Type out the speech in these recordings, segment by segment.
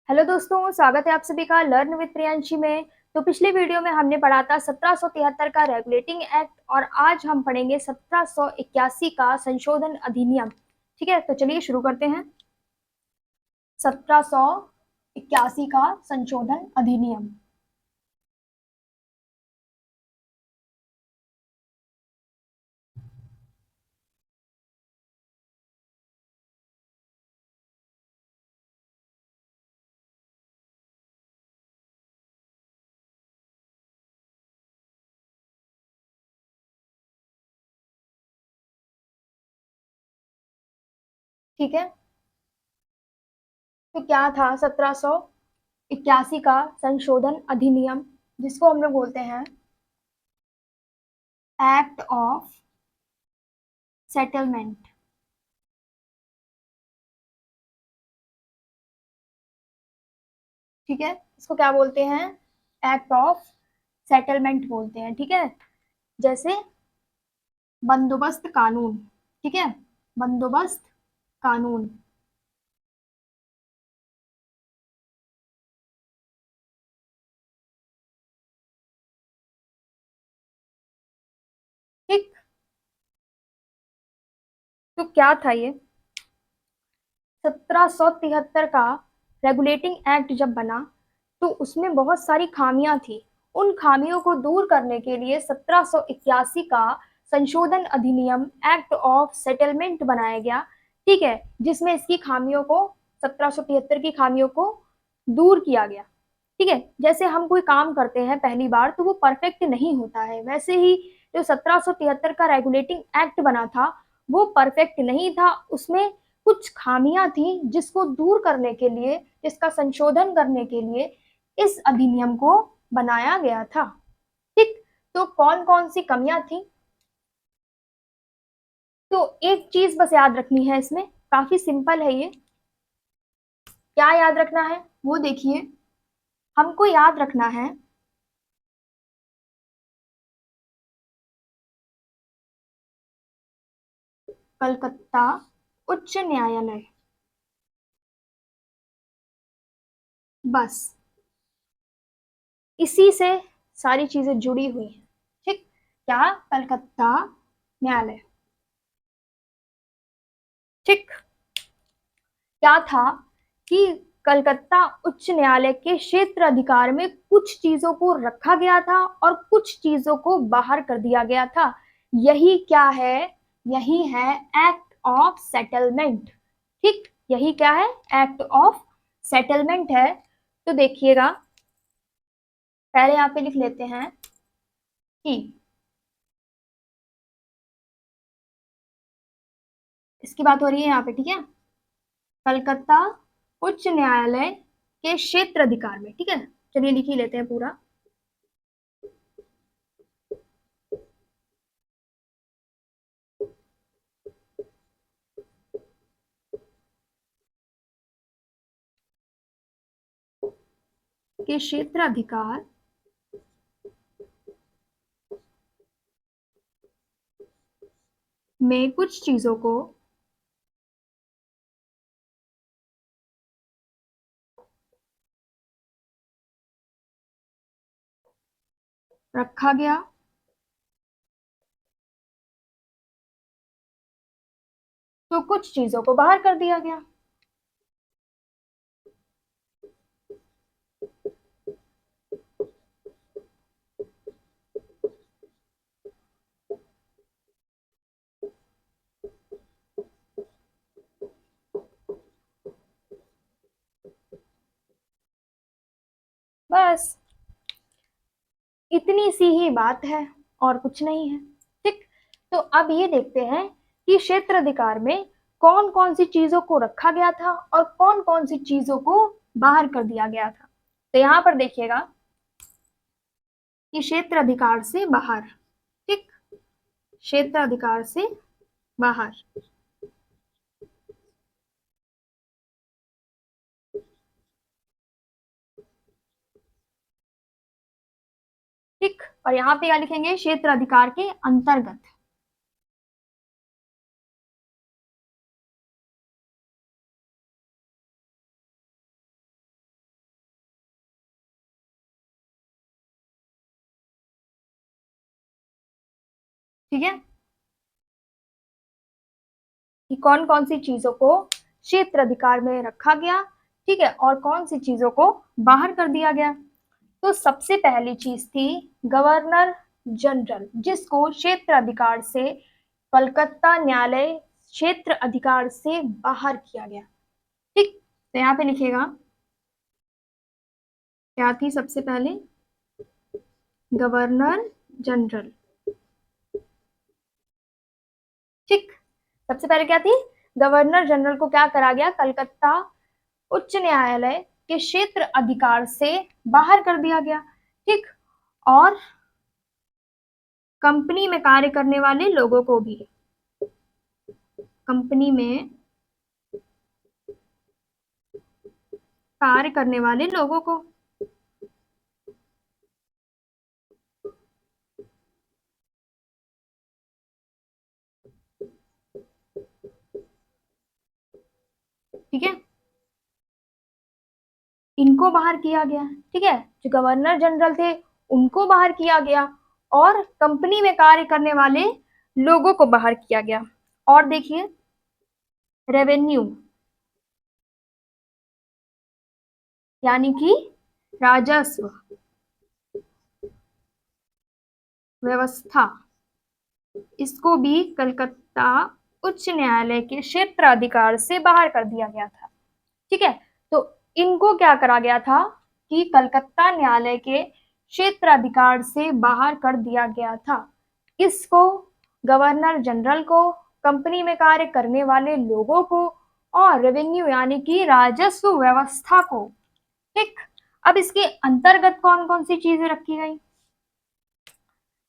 Hello दोस्तों, स्वागत है आप सभी का लर्न विद प्रियांशी में। तो पिछले वीडियो में हमने पढ़ा था 1773 का रेगुलेटिंग एक्ट और आज हम पढ़ेंगे 1781 का संशोधन अधिनियम। ठीक है, तो चलिए शुरू करते हैं। 1781 का संशोधन अधिनियम। ठीक है, तो क्या था 1781 का संशोधन अधिनियम, जिसको हम लोग बोलते हैं एक्ट ऑफ सेटलमेंट। ठीक है, इसको क्या बोलते हैं? एक्ट ऑफ सेटलमेंट बोलते हैं। ठीक है, जैसे बंदोबस्त कानून। ठीक है, बंदोबस्त कानून। ठीक, तो क्या था ये? 1773 का रेगुलेटिंग एक्ट जब बना तो उसमें बहुत सारी खामियां थी। उन खामियों को दूर करने के लिए 1781 का संशोधन अधिनियम एक्ट ऑफ सेटलमेंट बनाया गया। ठीक है, जिसमें इसकी खामियों को 1773 की खामियों को दूर किया गया। ठीक है, जैसे हम कोई काम करते हैं पहली बार तो वो परफेक्ट नहीं होता है, वैसे ही जो 1773 का रेगुलेटिंग एक्ट बना था वो परफेक्ट नहीं था। उसमें कुछ खामियां थी जिसको दूर करने के लिए, जिसका संशोधन करने के लिए इस अधिनियम को बनाया गया था। ठीक, तो कौन कौन सी कमियां थी? तो एक चीज बस याद रखनी है, इसमें काफी सिंपल है ये। क्या याद रखना है वो देखिए, हमको याद रखना है कलकत्ता उच्च न्यायालय। बस इसी से सारी चीजें जुड़ी हुई हैं। ठीक, क्या? कलकत्ता न्यायालय। ठीक, क्या था कि कलकत्ता उच्च न्यायालय के क्षेत्र अधिकार में कुछ चीजों को रखा गया था और कुछ चीजों को बाहर कर दिया गया था। यही क्या है? यही है एक्ट ऑफ सेटलमेंट। ठीक, यही क्या है? एक्ट ऑफ सेटलमेंट है। तो देखिएगा, पहले यहाँ पे लिख लेते हैं कि इसकी बात हो रही है यहाँ पे। ठीक है, कलकत्ता उच्च न्यायालय के क्षेत्र अधिकार में। ठीक है, चलिए लिख ही लेते हैं पूरा। के क्षेत्र अधिकार में कुछ चीजों को रखा गया तो कुछ चीजों को बाहर कर दिया गया। बस इतनी सी ही बात है और कुछ नहीं है। ठीक, तो अब ये देखते हैं कि क्षेत्र अधिकार में कौन कौन सी चीजों को रखा गया था और कौन कौन सी चीजों को बाहर कर दिया गया था। तो यहाँ पर देखिएगा कि क्षेत्र अधिकार से बाहर। ठीक, क्षेत्र अधिकार से बाहर। ठीक, और यहाँ पे क्या लिखेंगे? क्षेत्र अधिकार के अंतर्गत। ठीक है, कि कौन कौन सी चीजों को क्षेत्र अधिकार में रखा गया, ठीक है, और कौन सी चीजों को बाहर कर दिया गया। तो सबसे पहली चीज थी गवर्नर जनरल, जिसको क्षेत्र अधिकार से कलकत्ता न्यायालय क्षेत्र अधिकार से बाहर किया गया। ठीक, तो यहाँ पे लिखेगा क्या थी सबसे पहले, गवर्नर जनरल। ठीक, सबसे पहले क्या थी, गवर्नर जनरल को क्या करा गया, कलकत्ता उच्च न्यायालय के क्षेत्र अधिकार से बाहर कर दिया गया। ठीक, और कंपनी में कार्य करने वाले लोगों को भी, कंपनी में कार्य करने वाले लोगों को, ठीक है, इनको बाहर किया गया। ठीक है, जो गवर्नर जनरल थे उनको बाहर किया गया, और कंपनी में कार्य करने वाले लोगों को बाहर किया गया। और देखिए, रेवेन्यू यानी कि राजस्व व्यवस्था, इसको भी कलकत्ता उच्च न्यायालय के क्षेत्र अधिकार से बाहर कर दिया गया था। ठीक है, तो इनको क्या करा गया था कि कलकत्ता न्यायालय के क्षेत्र अधिकार से बाहर कर दिया गया था। इसको, गवर्नर जनरल को, कंपनी में कार्य करने वाले लोगों को, और रेवेन्यू यानी कि राजस्व व्यवस्था को। ठीक, अब इसके अंतर्गत कौन कौन सी चीजें रखी गई,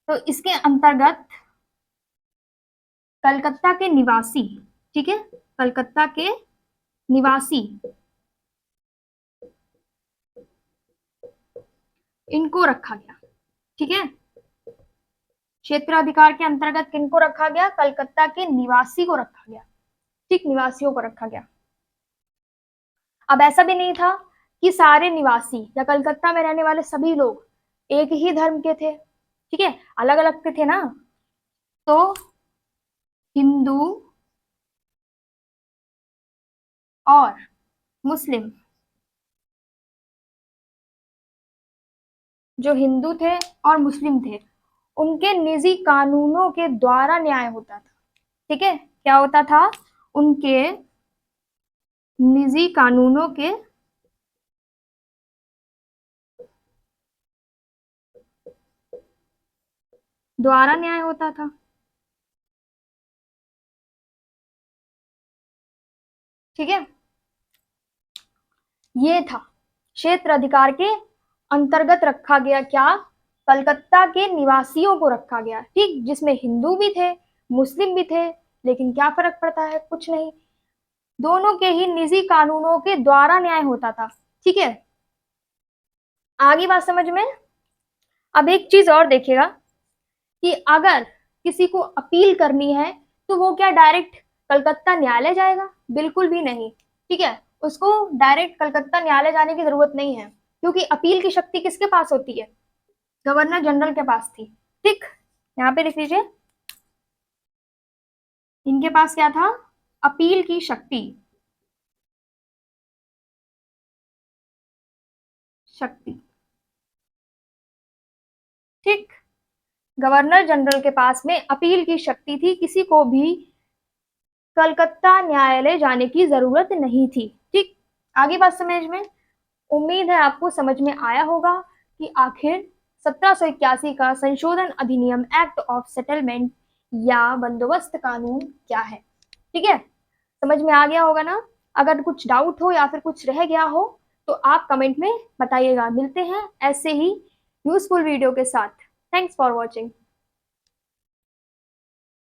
तो इसके अंतर्गत कलकत्ता के निवासी, ठीक है, कलकत्ता के निवासी, इनको रखा गया। ठीक है, क्षेत्राधिकार के अंतर्गत किनको रखा गया, कलकत्ता के निवासी को रखा गया। ठीक, निवासियों को रखा गया। अब ऐसा भी नहीं था कि सारे निवासी या कलकत्ता में रहने वाले सभी लोग एक ही धर्म के थे। ठीक है, अलग अलग के थे ना, तो हिंदू और मुस्लिम, जो हिंदू थे और मुस्लिम थे, उनके निजी कानूनों के द्वारा न्याय होता था। ठीक है, क्या होता था, उनके निजी कानूनों के द्वारा न्याय होता था। ठीक है, ये था क्षेत्र अधिकार के अंतर्गत रखा गया क्या, कलकत्ता के निवासियों को रखा गया। ठीक, जिसमें हिंदू भी थे, मुस्लिम भी थे, लेकिन क्या फर्क पड़ता है, कुछ नहीं, दोनों के ही निजी कानूनों के द्वारा न्याय होता था। ठीक है, आगे बात समझ में। अब एक चीज और देखिएगा कि अगर किसी को अपील करनी है तो वो क्या डायरेक्ट कलकत्ता न्यायालय जाएगा, बिल्कुल भी नहीं। ठीक है, उसको डायरेक्ट कलकत्ता न्यायालय जाने की जरूरत नहीं है, क्योंकि अपील की शक्ति किसके पास होती है, गवर्नर जनरल के पास थी। ठीक, यहाँ पे लिख लीजिए, इनके पास क्या था, अपील की शक्ति, शक्ति। ठीक, गवर्नर जनरल के पास में अपील की शक्ति थी, किसी को भी कलकत्ता न्यायालय जाने की जरूरत नहीं थी। ठीक, आगे बात समझ में। उम्मीद है आपको समझ में आया होगा कि आखिर 1781 का संशोधन अधिनियम एक्ट ऑफ सेटलमेंट या बंदोबस्त कानून क्या है। ठीक है, समझ में आ गया होगा ना। अगर कुछ डाउट हो या फिर कुछ रह गया हो तो आप कमेंट में बताइएगा। मिलते हैं ऐसे ही यूजफुल वीडियो के साथ। Thanks for watching.